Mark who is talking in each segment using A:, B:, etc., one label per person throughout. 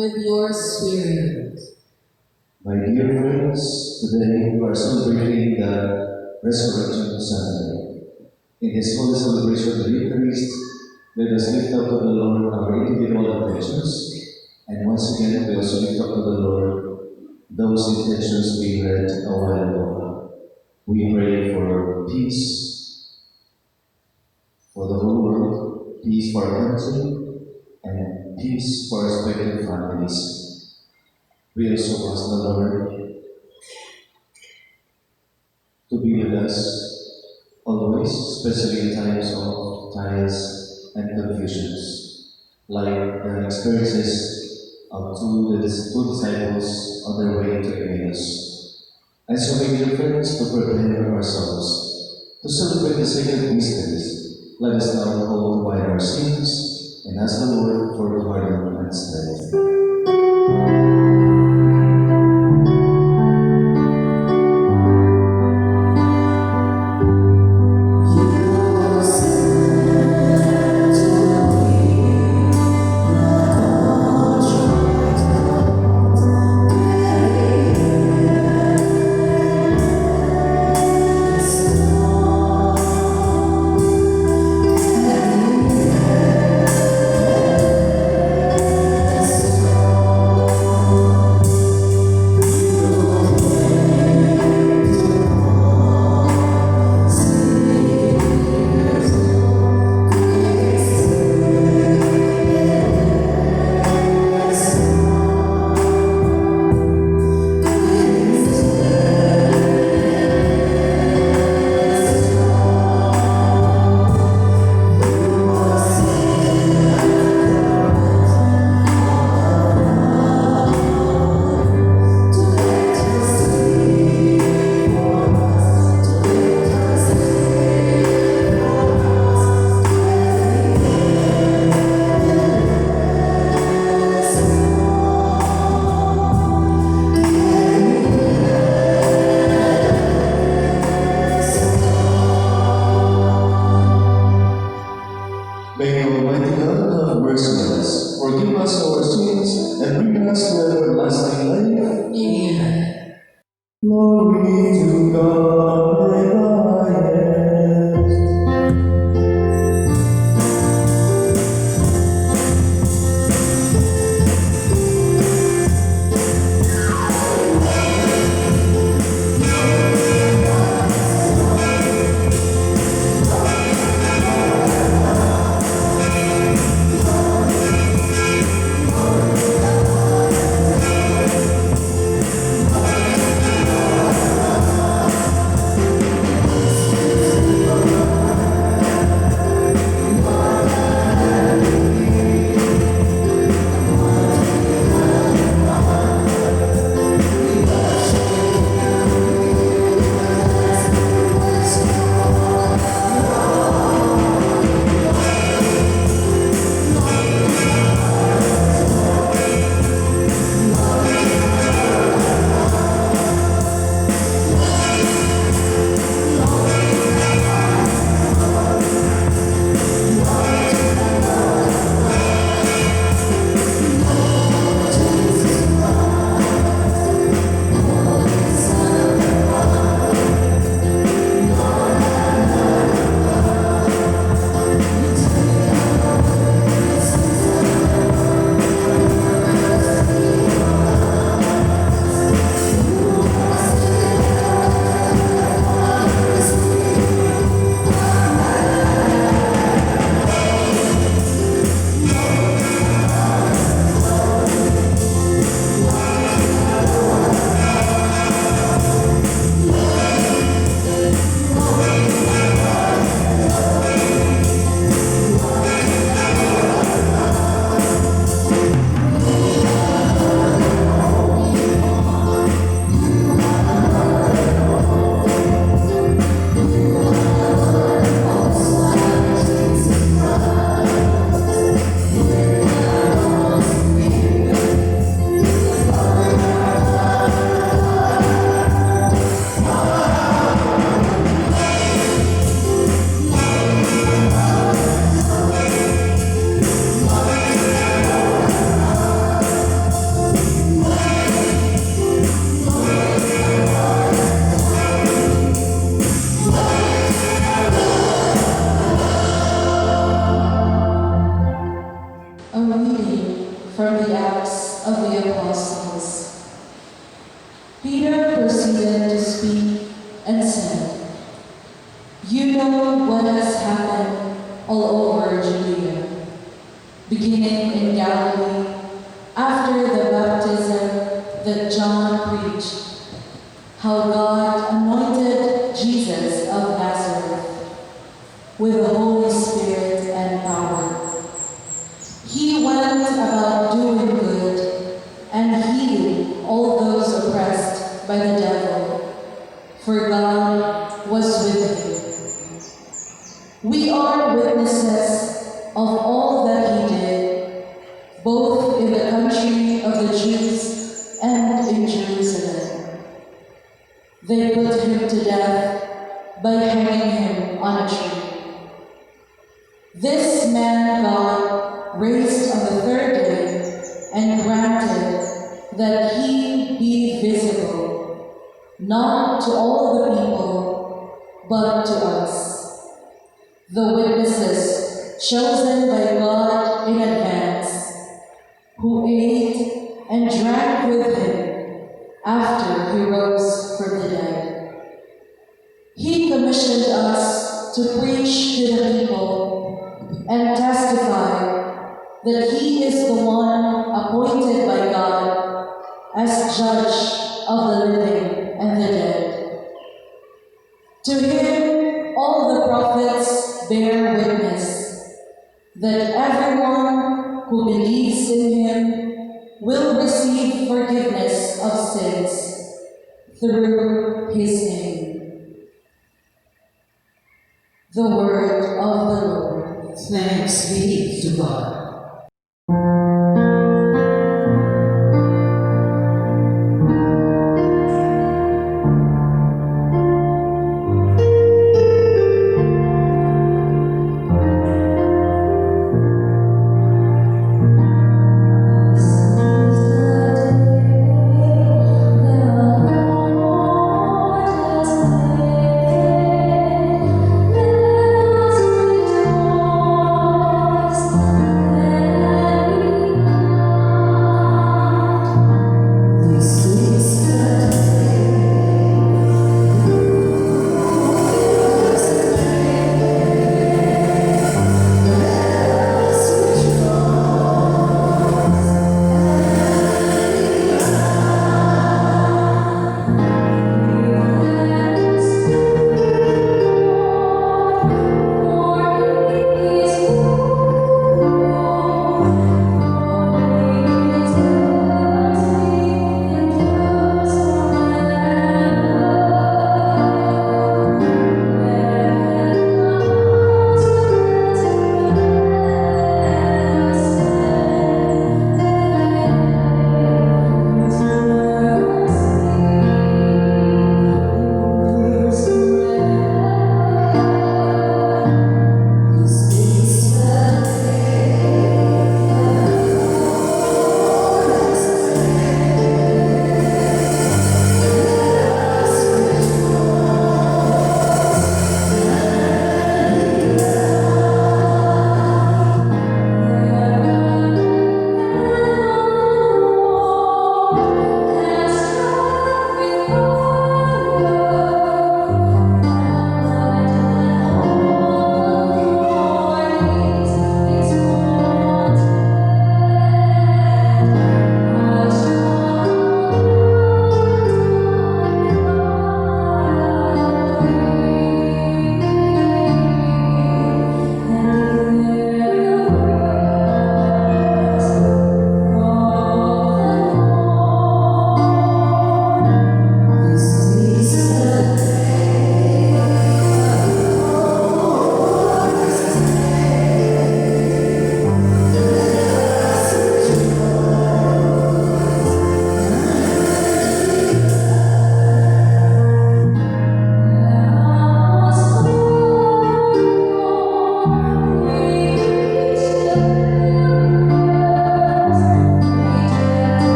A: with your spirit.
B: My dear friends, today we are celebrating the Resurrection Sunday. In this holy celebration of the Eucharist, let us lift up to the Lord our individual intentions, and once again we also lift up to the Lord those intentions we read a while ago. We pray for peace for the whole world, peace for our country, and peace for our respective families. We also ask the Lord to be with us always, especially in times of trials and confusions, like the experiences of two disciples on their way to Emmaus. And so, my dear friends, to prepare ourselves to celebrate the sacred mysteries, let us now call to mind our sins and ask the Lord for pardon and strength. May Almighty God have mercy on us, forgive us our sins, and bring us to everlasting life.
A: Amen.
B: Glory to God in the highest.
C: of the apostles. Peter proceeded to speak and said, "You know what has happened all over Judea, beginning in Galilee, after the baptism that John preached, how God anointed Jesus of Nazareth with the Holy Spirit and power. He went about doing good and healing all those oppressed by the devil, for God was with him. We are witnesses of all that he did, both in the country of the Jews and in Jerusalem. They put him to death by hanging him on a tree. This man God raised on the third day and granted that he be visible, not to all the people, but to us, the witnesses chosen by God in advance, who ate and drank with him after he rose from the dead. He commissioned us to preach to the people and testify that he is the one appointed by God as judge of the living and the dead. To him all the prophets bear witness that everyone who believes in him will receive forgiveness of sins through his name." The word of the Lord.
A: Thanks be to God.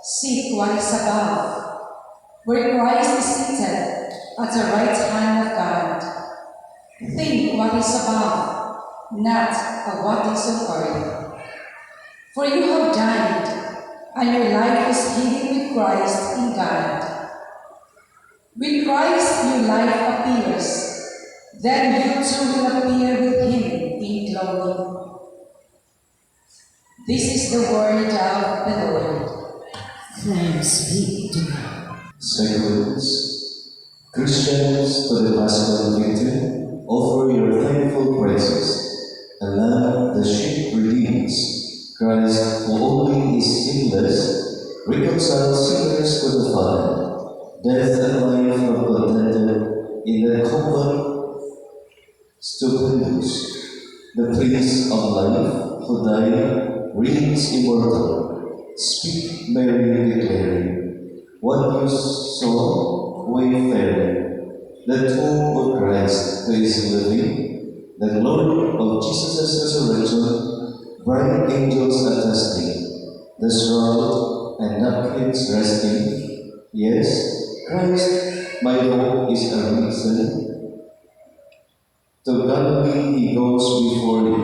C: Seek what is above, where Christ is seated at the right hand of God. Think what is above, not of what is on earth. For you have died, and your life is hidden with Christ in God. When Christ your life appears, then you too will appear with him in glory. This is the word of the Lord.
A: Thanks be to God.
B: Secularies, Christians to the Paschal victory, offer your thankful praises, and love the sheep redeems, Christ who only is sinless, reconciles sinners to the Father, death and life are contented in the common stupendous, the Prince of life, who died, reigns immortal. Speak, Mary, declaring, what you saw, wayfaring, the tomb of Christ who is living, the glory of Jesus' resurrection, bright angels attesting, the shroud and napkins resting. Yes, Christ, my hope is arisen. To Galilee he goes before you.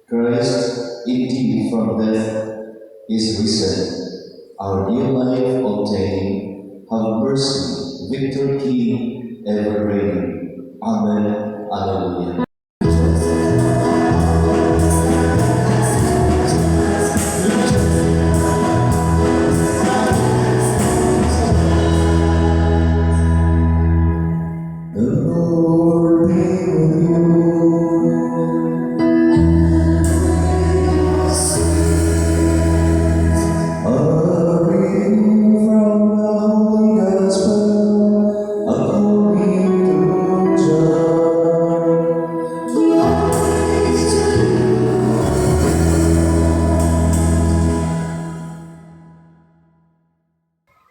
B: Christ, indeed from death, is risen. Our new life obtaining, have mercy, Victor King, ever reigning. Amen. Alleluia. The Lord be with you. A reading from the Holy Gospel according to John.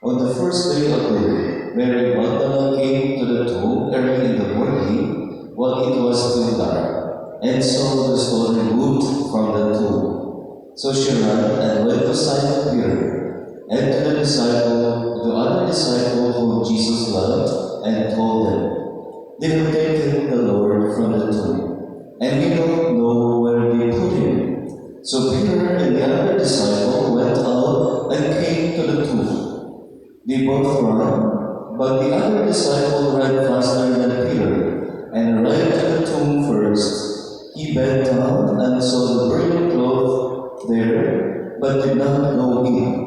B: On the first day of the week, Mary Magdalene came to the tomb early in the morning while it was still dark, and saw the stone removed from the tomb. So she ran and went to Simon Peter, and to the other disciple whom Jesus loved, and told them, they have taken the Lord from the tomb, and we don't know where they put him. So Peter and the other disciple went out and came to the tomb. They both ran, but the other disciple ran faster than Peter, and ran to the tomb first. He bent down and saw the burial cloth there, but did not go in.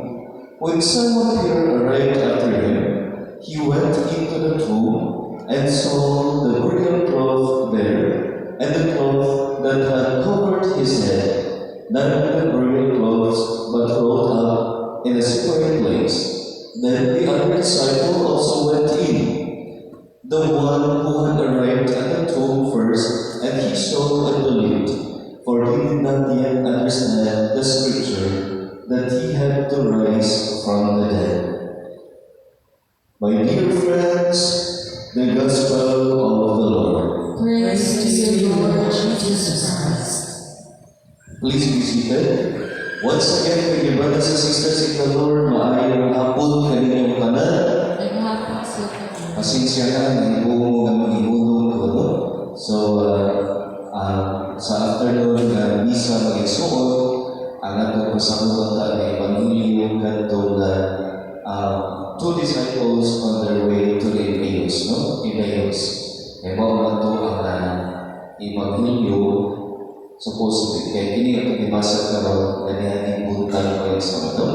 B: When Simon Peter arrived after him, he went into the tomb and saw the burial cloth there, and the cloth that had covered his head, not the burial clothes, but rolled up in a separate place. Then the other disciple also went in, the one who had arrived at the tomb first, and he saw and believed, for he did not yet understand the scripture that he had to rise from the dead. My dear friends, the Gospel of the Lord.
C: Praise to you, Lord Jesus
A: Christ.
B: Please be seated. Once again, my brothers and sisters in the Lord, maayong hapon kaninyong tanan. Pasensya na, naibumo ng mga ihulong ko, no? So, sa afternoon na misa mag-igsuot, ang atong pasamutan ta ay Evangelyo kadto na two disciples on their way to Emmaus, no? Emmaus. Kaya mo na ito ang Evangelyo supposedly, kaya kini ang pagibasa karon ganyan ibuntang ko sa ito.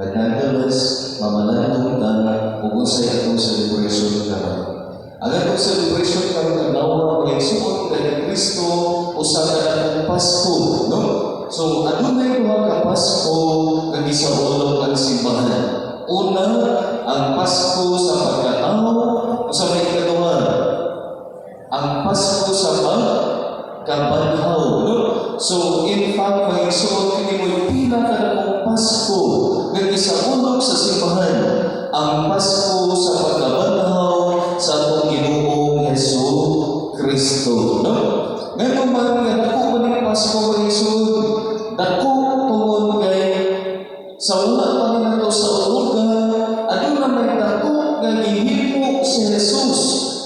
B: But nonetheless, mamalandong na kung unsay atong celebration karon. Ang atong celebration karon ang nawa ang igsuot kay Kristo usa ka atong Pasko, no? So adunay duha ka Pasko nga gisaulog ang simbahan. Una, ang Pasko sa pagkatao, usa may ikaduha. Ang Pasko sa kabanhaw, no? So, in fact, may suot kini mo pila ka ng Pasko nga gisaulog sa simbahan. Ang Pasko sa pagkabanhaw sa atong Ginoong Hesus Kristo, no? Ngayon man nga dako man ang Pasko nga Hesus, dako tungod kay sa wala pa nila sa uluga, ano na may dako nga gihimo si Jesus,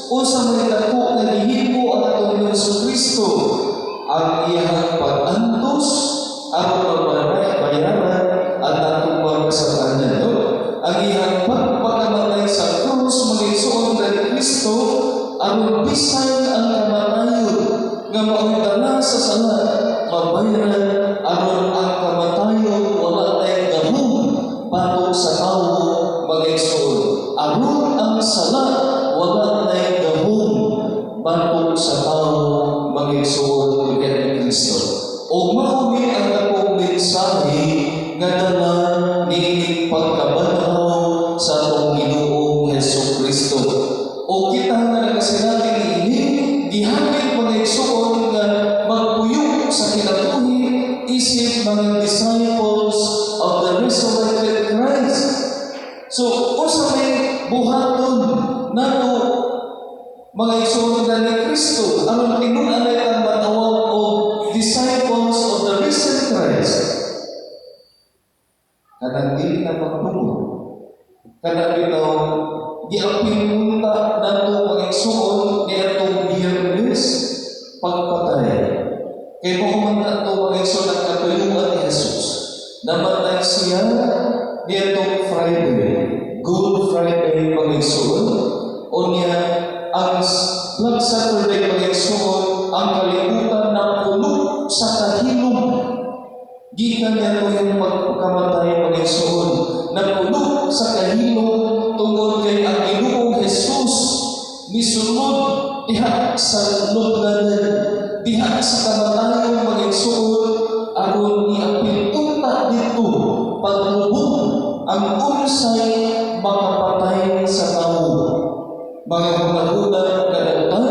B: o sa may dako nga gihimo ang atong Hesus Kristo, ang iyang pag-antos, ang bayaran at atong pagkasalanan. Ang iyang pagpakamatay sa krus, mag-igsoon dahil Kristo, ang bisan ang kamatayon, nga maundana sa sala, mabayaran, aron ang kamatayon, wala tayong gahom, batok sa tao, mag-igsoon. Aron ang sala, wala tayong gahom, batok sa tao, mag-igsoon, ni Kristo. O mauni ang akong mensahe, nga dala ni pagkabanhaw sa atong Ginoong Hesus Kristo. O kita nga nagkasinating ini, gihapit mga igsoon nga magpuyok sa kinabuhi isip mga disciples of the resurrected Christ. So, kung sa may buhaton nato mga igsoon nga ni Kristo, ang tinunan ay ang matawag o disciples of the risen Christ. Kanang dili na magtungod. Kanang bitaw, giapil punta nato mga igsoon ni atong Biyernes pagpatay. Kay mo man nato mga igsoon ang katuyuan ni Jesus. Namatay siya ni atong Friday, Good Friday mga igsoon. O niya ang Black Saturday mga igsoon, ang kalibutan ng puno sa kahilom. Gikan niya ito yung pagkamatay mga igsoon, na puno sa kahilom tungod kay ang Ginoong Jesus misunod diha sa lubnganan, diha sa kamatayong mga igsoon, aron niapil unta dito paglubog ang unsay makapatay sa tao. Mga hunahunan nga nautan,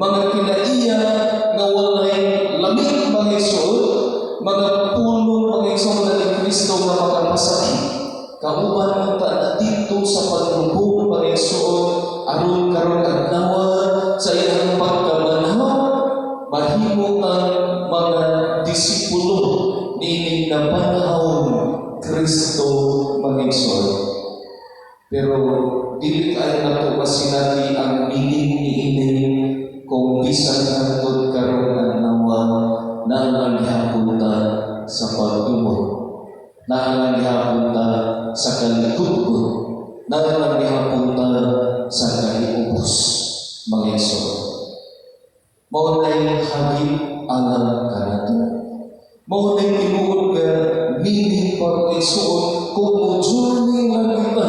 B: mga kinaiya nga walay lamig mga igsoon, mga pulong mga igsoon na ni Kristo nga makapasakit. Kauban unta na dito sa paglubog mga igsoon, aron karon adlaw sa iyang pagkabanhaw, mahimo ang mga disipulo ni nabanhaw Kristo mga igsoon. Pero dili kay nato masinati ang meaning ni ini kung bisan hangtod karon adlaw na naghapon ta sa pagtumo, na naghapon ta sa kalikod, na naghapon ta sa kahiubos mga igsoon. Mao nay hagit alang kanato. Mao nay tinuod nga meaning para igsoon kung mo journey lang kita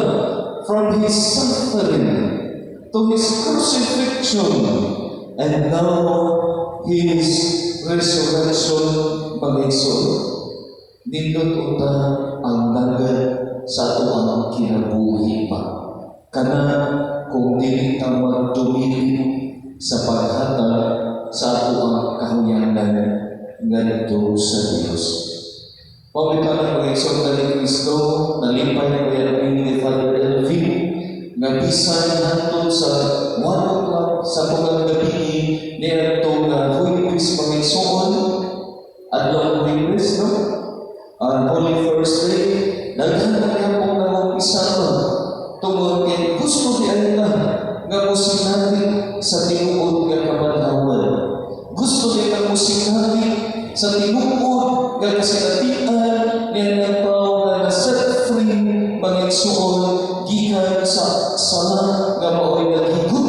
B: from His suffering to His crucifixion and now His resurrection mga igsoon. Nindot unta ang dagat sa ato ang kinabuhi pa. Kana kung dili ta magtumili sa paghatag sa ato ang kahuyanan ngadto sa Dios. Pagkatapos ng igsoon ni Kristo, nalipay na kaya ni Father Elvin, nga bisan nato sa 1 o'clock sa mga gabi ni ato nga Huwebes mga igsoon, adlaw Huwebes, no? Holy Thursday, naghanap po na mong isama tungod kay gusto ni Allah nga musinati sa tinuod nga kabanhawan. Gusto niya nga musinati sa tinuod nga kasinatian niya ng tao nga na-set free mga igsoon gikan sa sala nga mao'y naghigot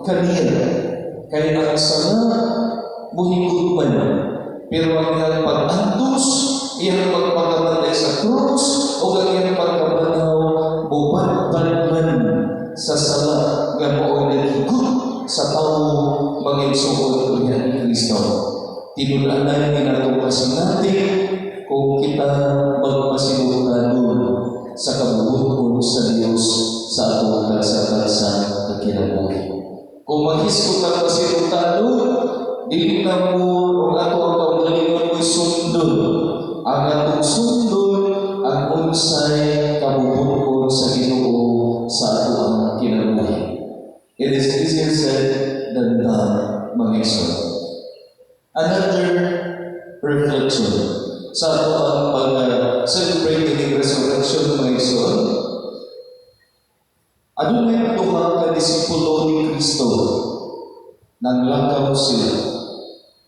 B: kaniya. Kaya ang sala muhigot man, pero ang iyang pag-antos, iyang pagpakamatay sa krus, o ang iyang pagkabanhaw, bubad-bad man sa sala nga mao'y naghigot sa tao mga igsoon niya ni Kristo. Tinulanan ni nato kasinati kung kita magpasinutanon sa kabubuton sa Dios sa atong kalsa-kalsa na kinabuhi. Kung maghiskot ang pasinutanon, dili na mo ang ato ang kaugalingon mo'y sundon. Ang atong sundon ang unsay kabubuton sa Ginoo sa ato ang kinabuhi. It is easier said than done, mga igsoon. Another reflection. Adunay duha ka disipulo ni Kristo nang lakaw sila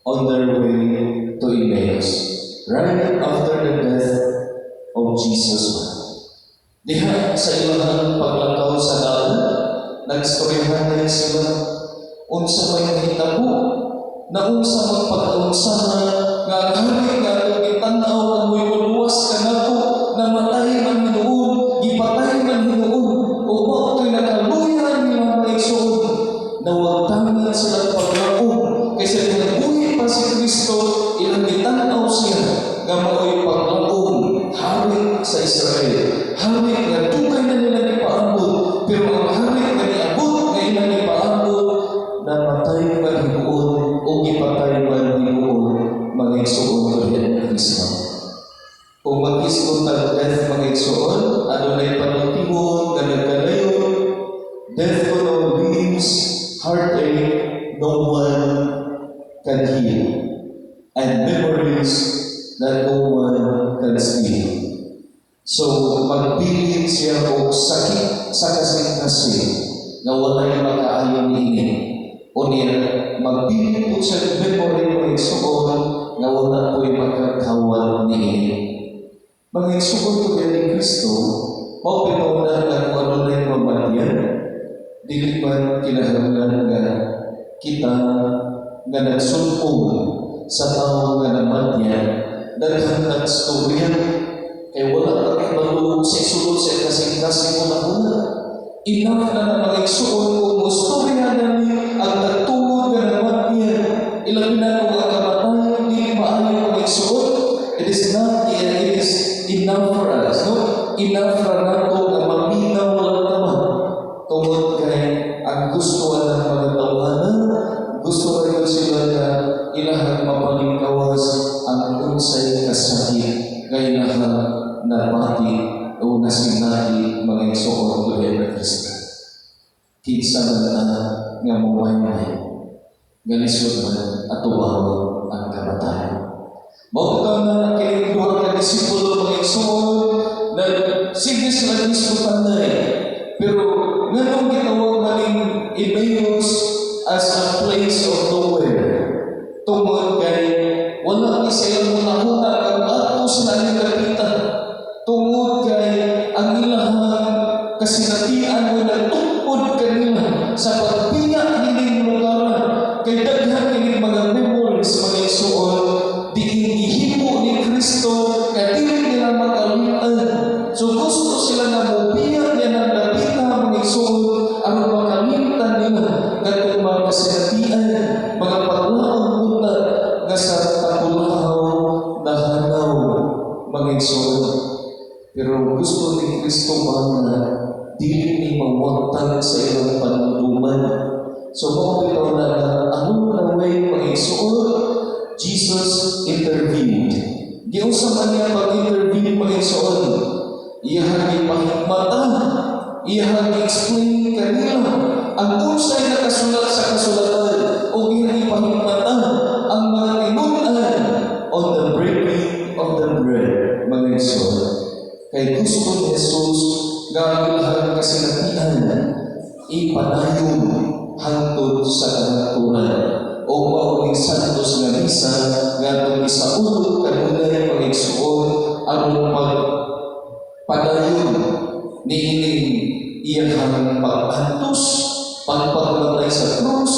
B: on their way to Emmaus, right after the death of Jesus. Diha sa ilang paglakaw sa daan, nagstoryahan sila unsa may nahitabo na unsa magpag-unsahan nga ang hari nga atong gitanaw ang mo'y muluwas kanato na matay man hinuon, gipatay man hinuon, o mautoy nakaluyan nilang naigsoon na huwag tangan silang paglaong kaysa nagbuhi pa si Kristo ilang gitanaw siya nga mao'y paglaong hari sa Israel, hari nga dugay na nila ipaambot, pero ang hari nga niabot nga ilang ipaambot na matay man hinuon o gipatay man hinuon mga igsoon ulit ng Kristo. Kung mag-isot ang death mga igsoon, ano na'y panuntimon, ganagkalayon, death ko no leaves, heartache, no one can heal, and memories that no one can steal. So, magbilin siya o sakit sa kasing-kasing na wala'y makaayon niya. O niya, magbilin po siya ng memory mga igsoon na wala po'y magkakawan niya. Mga igsoon ko yan ni Kristo, maupinunan na kung ano na yung mamatyan, dili man kinahanglan nga kita nga nagsulpong sa tao nga namatyan, daghang nagstorya, kay wala kang ibalo sa isulod sa kasing-kasing mo na una. Enough na na mga igsoon kung mustorya namin ang nagtungod nga namatyan, ilang na kung ang kamatayan, di maayo mga igsoon. It is enough for us, no? Enough for nato na maminaw lang naman. Tungod kay ang gusto ng mga tawanan, gusto rin sila na ilahang mapalingkawas ang unsay kasakit kay napati o nasinati mga igsoon tuloy na Kristo. Kinsa man nga maway-way, ganisod man at uwaw ang kamatayan. Mauta na kinuha ka disipulo mga igsoon na sige sila mismo panay. Pero nganong gitawag maning Emmaus as a place of nowhere. Tungod kay wala ni sila muna ang ato sila ni kapitan. Tungod kay ang ilang kasinatian mo na tungkod kanila sa pagpiyak nining lugar. Kay daghan kining mga memories mga igsoon ihimo ni Kristo na dili nila makalimutan. So gusto sila na mubiyak niya ng dapita mga igsoon ang makalimutan nila ng mga kasinatian, mga paglaong punta na sa takulahaw na hanaw mga igsoon. Pero gusto ni Kristo mga dili ni mawagtang sa ilang panunduman. So mawagtang na anong laway mga igsoon Jesus intervened. Di usap niya mag-intervene mga igsoon. Iyahang ipahikmatan, iyahang explain kanila ang unsay nakasulat sa kasulatan o iyahang ipahikmatan ang mga tinunan on the breaking of the bread mga igsoon. Kay gusto ni Jesus gagawin kasinatian ipanayon hangtod sa kanaturan o mauling santos nga misa ngatong isaulog kanunay mga igsoon aron padayon niining iyang pag-antos, pagpagmatay sa krus,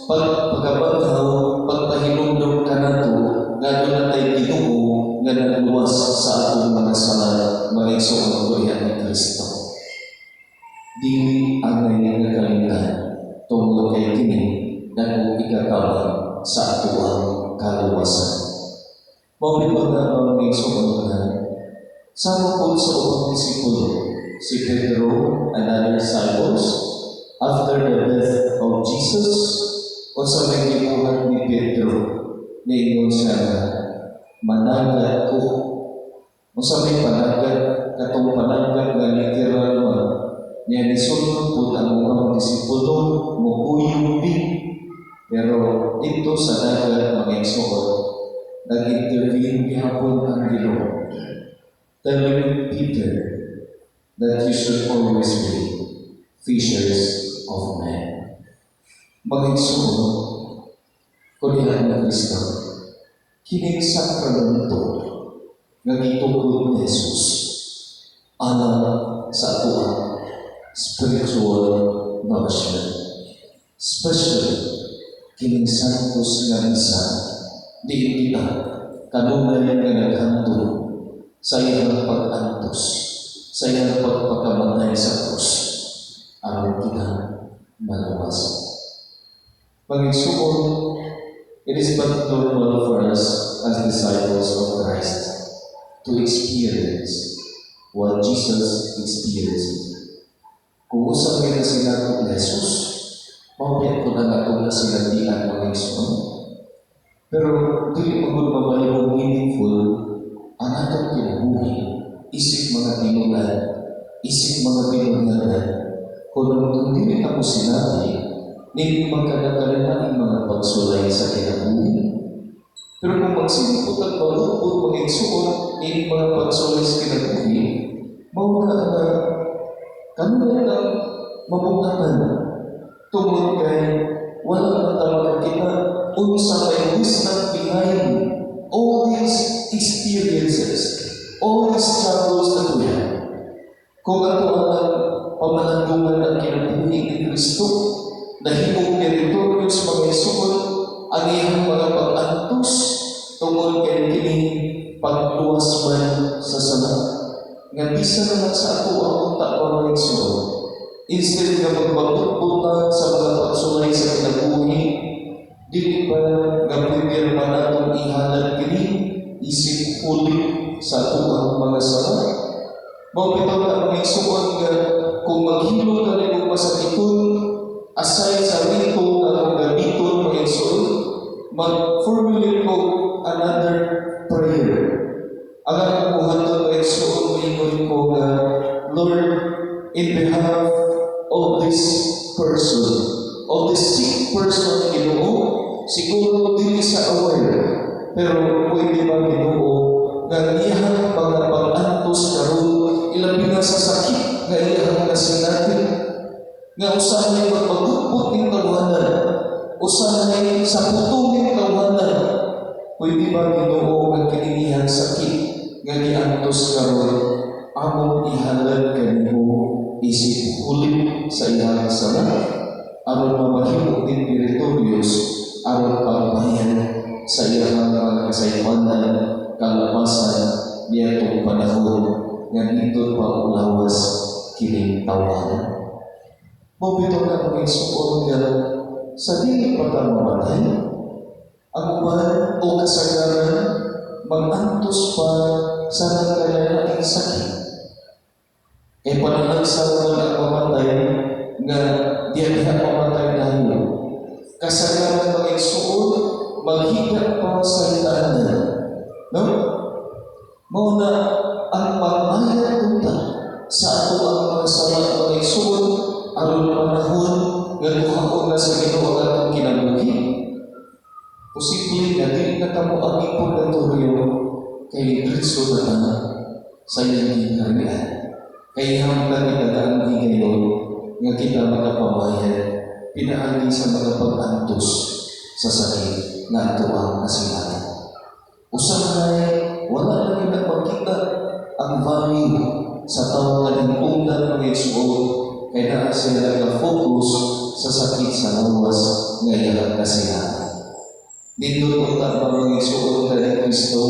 B: pagpagabaghaw, pagpahinumdum kanato nga doon natay Ginoo nga nagluwas sa atong mga sala mga igsoon tuyan ni Kristo. Dili ang nagkalimutan tungod kay kini na ikatawag sa atuang kaluwasan. Maulit na mga igsoon na sama po sa upang disipulo, si Pedro and other disciples, after the death of Jesus, o sa may gipuhan ni Pedro, niingon siya na managat ko. O sa may panagat, katong panagat na literal man, niya nisulod po ang mga disipulo, mukuyubi. Pero ito sa dagat mga igsoon, nag-intervene gihapon ang Ginoo, telling Peter that you should always pray. fishers of men. Mag-igsuon, kulihan ng Kristo, kining sakramento nga gitugod ni Jesus alang sa atuang spiritual nourishment. Especially, kining santos nga misa, di kita kanunay nga naghandog sa iyang pag-antos, sa iyang pagpakamatay sa krus, aron kita maluwas. Pag-igsuon, it is but normal for us as disciples of Christ to experience what Jesus experienced. Kung usap kita sila ng Jesus, mawapit ko na natong na sila di ang pag-igsuon. Pero dili magod mabalibong meaningful ang atong kinabuhi, isip mga tinulan, isip mga pinunyanan, kung dili na mo sinabi, hindi magkadagdagan ang mga pagsulay sa kinabuhi. Pero kung magsinipot at malupot, mag-igsuon, hindi mga pagsulay sa kinabuhi, mawala na kami na mabukatan tungkol kay wala na talaga kita unsa may wisdom behind all these experiences, all these struggles that we have. Kung ato ang pamalandungan ng kinabuhi ni Kristo, nahimong teritoryo sa mga isuon, ang iyang mga pag-antos tungkol kay kining pagluwas man sa sala. Nga bisa naman sa ato ang unta pa mga isuon. Instead nga magpagputputan sa mga pagsulay sa kinabuhi, dili pa nga pwede naman natong ihalad kini isip huli sa ato ang mga sala. Mawapitaw na mga isuon nga kung maghilo na rin ang masakiton, aside sa rito na kung gamiton mga isuon, mag-formulate ko another prayer. Ang akuhan doon mga isuon, maingon ko nga, Lord, in behalf of this person, of this sick person, Ginoo, siguro dili sa aware, pero pwede ba Ginoo, nga iyang mga pag-antos karon ilabi na sa sakit nga iyang nasinatin, nga usahay magpagupot ng kawanan, usahay sa putong ng kawanan, pwede ba Ginoo ang kininihan sakit nga giantos karon among ihalad kanimo isip ulit sa iyang sala aron mamahimo din teritorios aron pagbayan sa iyang mga kasaypanan kalapasan niya itong panahon nga dito pa ulawas kining tawanan. Mabito na kami suon nga sa dili pa ka mamatay, ang uban o kasagaran mag-antos pa sa nagkalaking sakit. E panalagsawan ang mamatay nga diya mamatay dahil kasagaran mag-igsuon maghigat pa sa itaanan. No? Mauna ang pagmayad tunta sa ato ang mga sala mag-igsuon aron panahon nga duhaon na sa Ginoo ang atong kinabuhi. Posible nga dili na kamo ang purgatorio kay Kristo na sa iyang kaharian. Kay hanggang itadaan higayon nga kita makapabayad pinaagi sa mga pag-antos sa sakit na ato ang kasilatan. Usahay, wala na kita magkita ang value sa tao na hintungdan ng Igsuon kaya na sila nag-focus sa sakit sa lawas nga iyang kasilatan. Dito kung ba mga Igsuon ka ni Kristo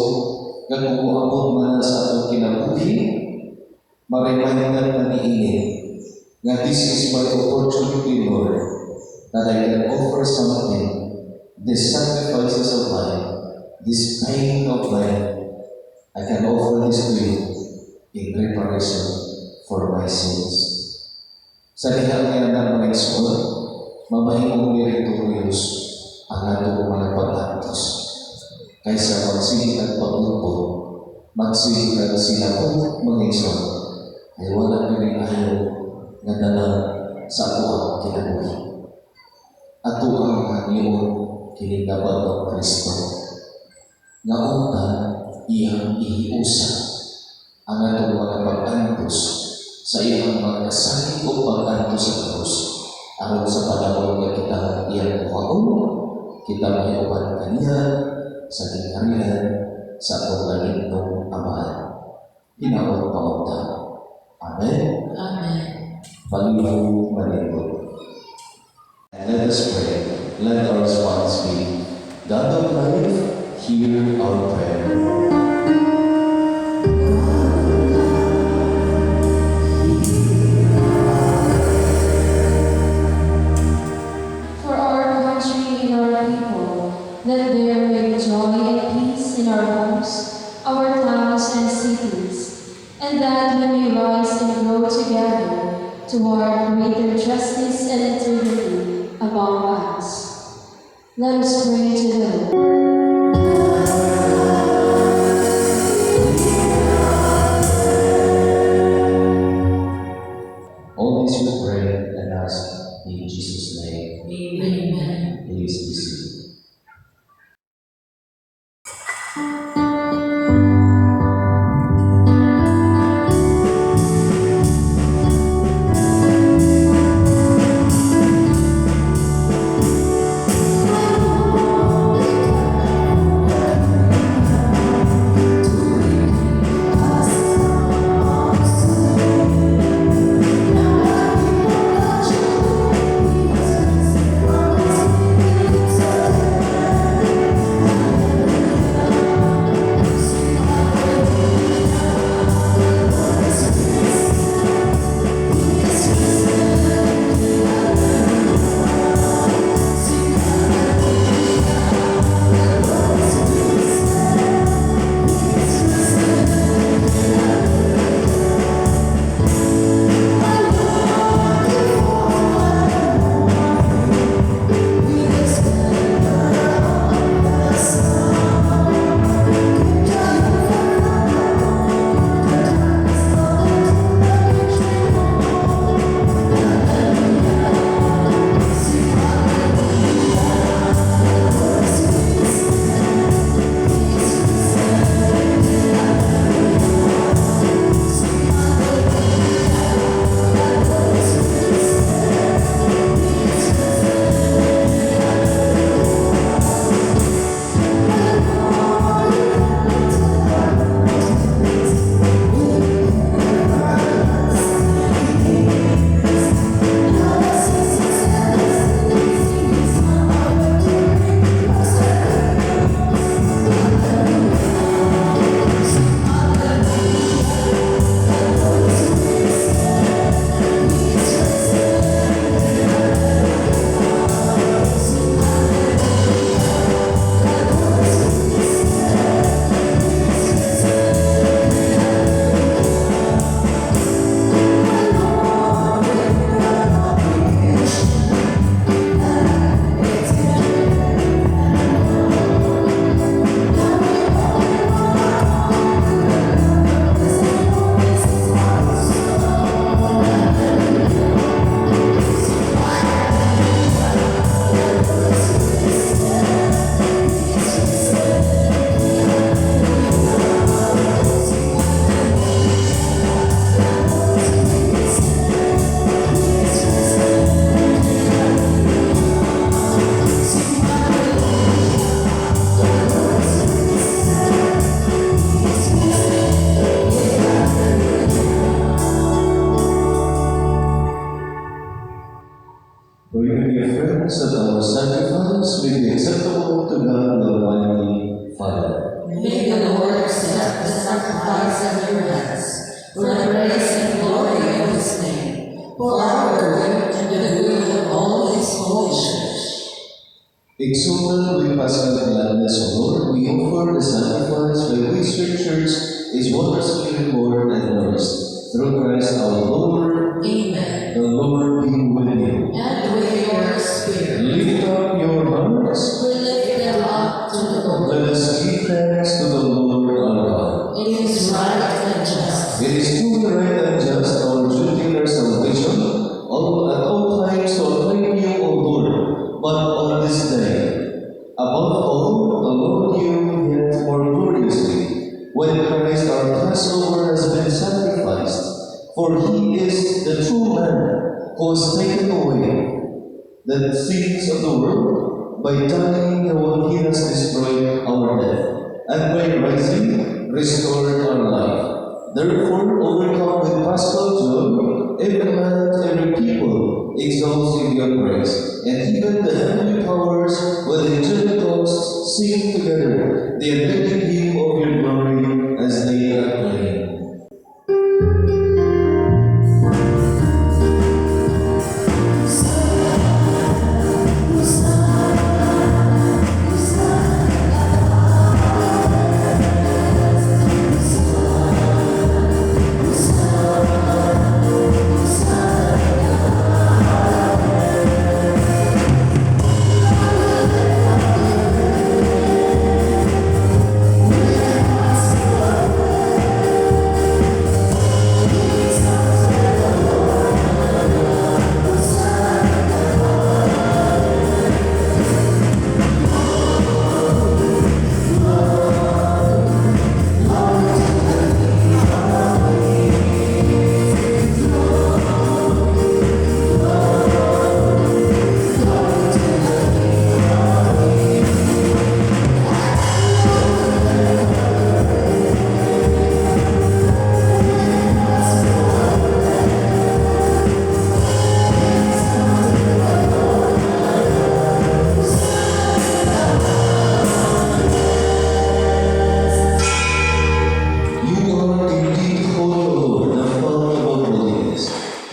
B: nga kumuabot man sa atong kinabuhi, marimahingan na niinin nga this is my opportunity, Lord, that I can offer something, these sacrifices of life, this pain of life, I can offer this to you in reparation for my sins. Sa dihang nga na mga Igsuon, mamahimong meritorious ang atong mga pag-antos. Kaysa magsigit at paglupot, magsigit at sinapot mga Igsuon, ay wala na rin ayaw na dala sa ato ang kinabuhi. Ato ang hangyon kinigabag ng Kristo. Nga unta iyang ihiusa ang atong mga pag-antos sa iyang magkasakit o pagkanto sa krus. Aron sa panahon nga kita iyang kuhaon, kita mahiuban kaniya sa gingharian sa paglalindong Ama. Hinaon paunta. Amen.
A: Amen.
B: Panginoon manipod. And let us pray. Let our response be, God of life, hear our prayer.
C: For our country and our people, that there may be joy and peace in our homes, our towns and cities, and that we may rise and grow together toward greater justice and integrity among us. Let us pray to the Lord.
B: All this we pray and ask in Jesus' name.
A: Amen.
B: Please be seated. For you may be friends that our sacrifice may be acceptable to God the Almighty Father.
A: May the Lord accept the sacrifice of your hands, for the praise and glory of his name, for our good and the good of all his holy church.
B: Exultant with Paschal gladness, O Lord, we offer the sacrifice by which your church is wondrously reborn and nourished. Through Christ our Lord.
A: Amen.
B: The Lord be with you.
A: And with your spirit,
B: Lift up your hearts.
A: we lift them up to the Lord.
B: Let us give thanks to the Lord our God.
A: It is right and just.
B: It is truly right and just, our duty and our salvation, at all times to acclaim you, O Lord, but on this day, above all, to love you yet more gloriously, when Christ our Passover has been sacrificed. For he is the true man who has taken away the sins of the world by dying when he has destroyed our death, and by rising, restored our life. Therefore, overcome with paschal joy, every man and every people exalts in your praise, and even the heavenly powers with the angelic hosts sing together the unending hymn of your glory as they acclaim.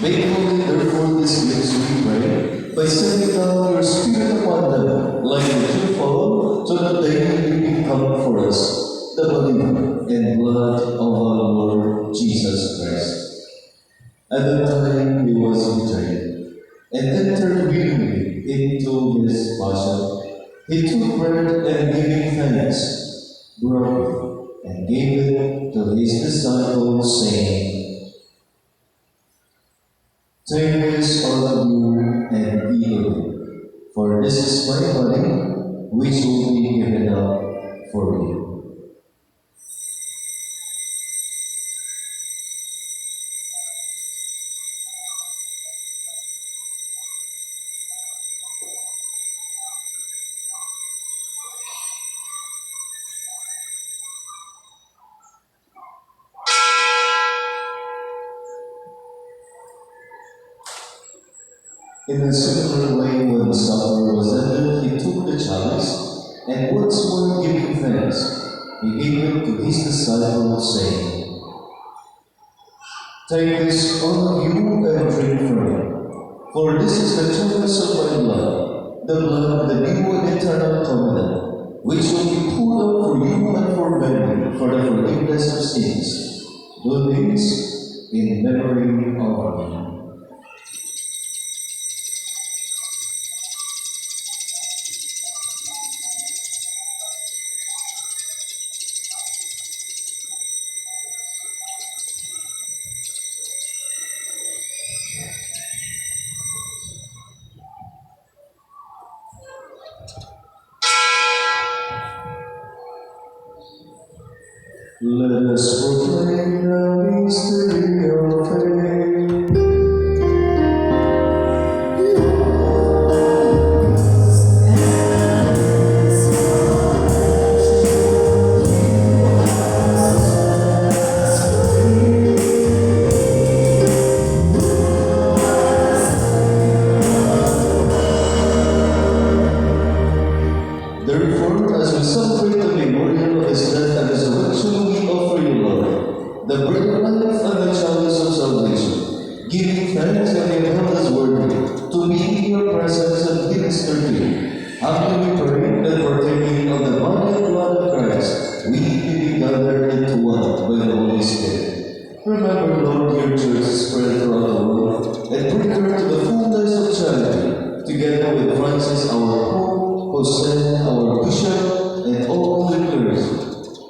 B: Make holy therefore these lips, we pray, by sending down your Spirit upon them, like the dew fall, so that they may become for us the body and blood of our Lord Jesus Christ. At the time he was betrayed, and entered willingly into his passion, he took bread and giving thanks, broke it, and gave it to his disciples, saying, "Take this, all of you, and eat of it, for this is my body, which will be given up for you." In a similar way, when the supper was ended, he took the chalice, and once more giving thanks, he gave it to his disciples, saying, "Take this, all of you, and drink from it, for this is the chalice of my blood, the blood of the new and eternal covenant, which will be poured out for you and for many for the forgiveness of sins. Do this in memory of me." Let us proclaim the mystery of faith. Therefore, as we celebrate the memorial of his death and resurrection, we offer you, Lord, the bread of life and the chalice of salvation, giving thanks that you have held us worthy to be in your presence and minister to you. Humbly we pray that partaking of the body and blood of Christ, we may be gathered into one by the Holy Spirit. Remember, Lord, your church spread throughout the world, and bring her to the fullness of charity, together with Francis our Pope, Jose, our Bishop, and all the clergy.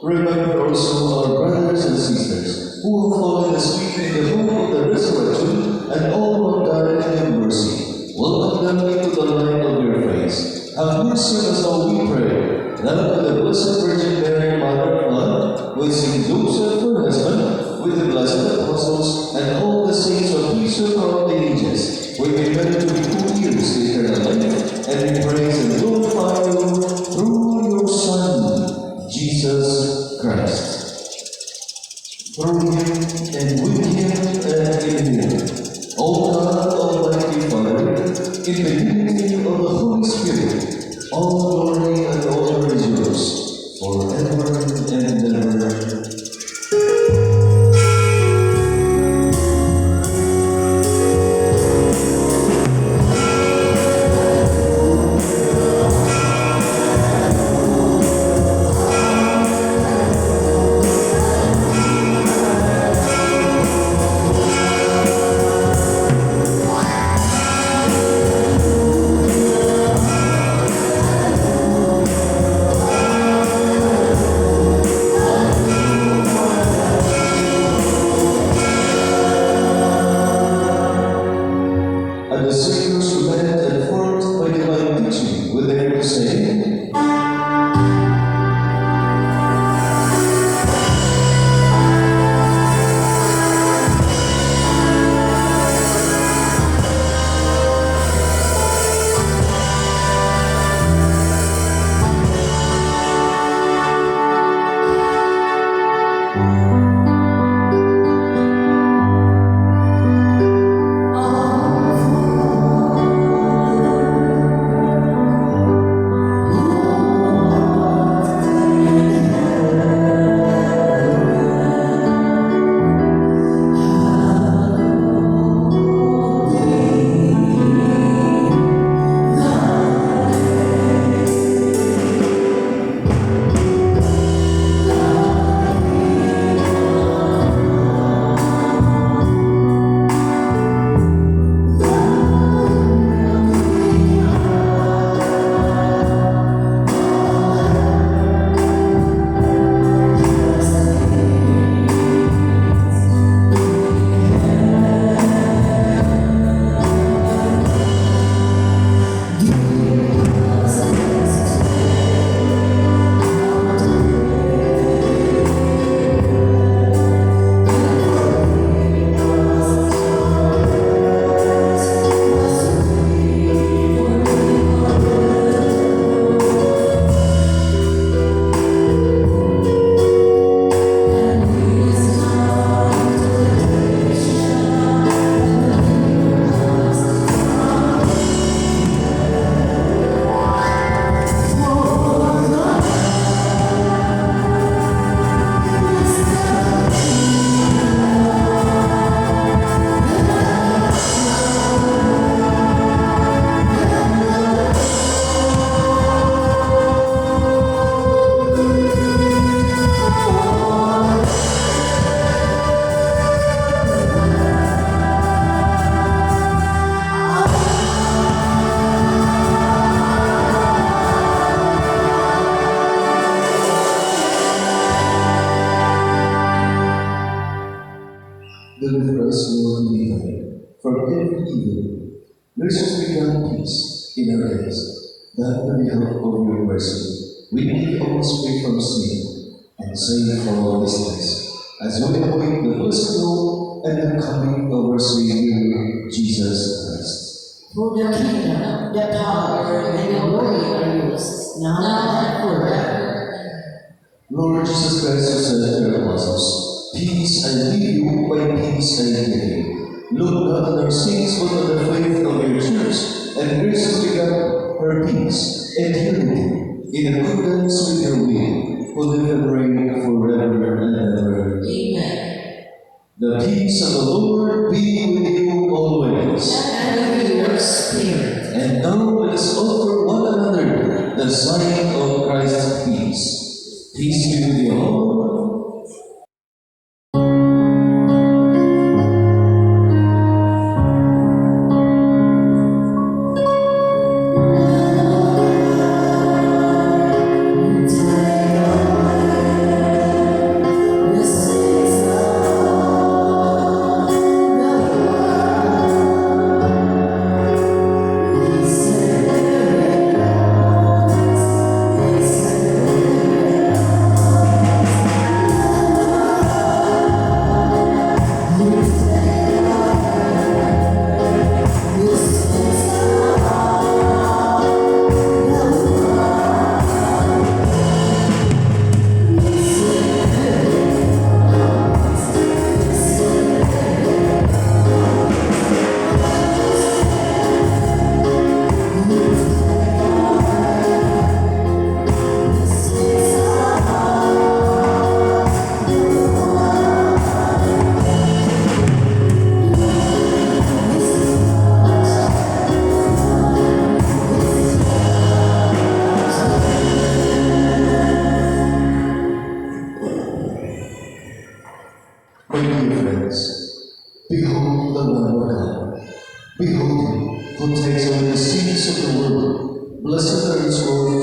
B: Remember also our brothers and sisters who have fallen asleep in the hope of the resurrection, and all who have died in your mercy. Welcome them into the light of your face. Have mercy on us all, we pray, that with the Blessed Virgin Mary, Mother of God, with Saint Joseph, her husband, with the blessed apostles, and all the deliver us, Lord, deliver from every evil. Graciously grant peace in our days, that with the help of your mercy, we may always free from sin and safe from all distress, as we await the blessed hope and the coming of our Savior, Jesus Christ.
A: For the kingdom, the power, and the glory are yours, now and forever.
B: Lord Jesus Christ, who said to your apostles, "Peace I leave you, my peace I give you." Look not on our sins, but on the faith of your church, and graciously grant her peace and unity in accordance with your will, who live and reign forever and ever.
A: Amen.
B: The peace of the Lord be with you always.
A: And with your spirit.
B: And now let us offer one another the sign of Christ's peace. Peace be with you all. My dear friends, behold the Lamb of God. Behold him who takes away the sins of the world. Blessed are his Lord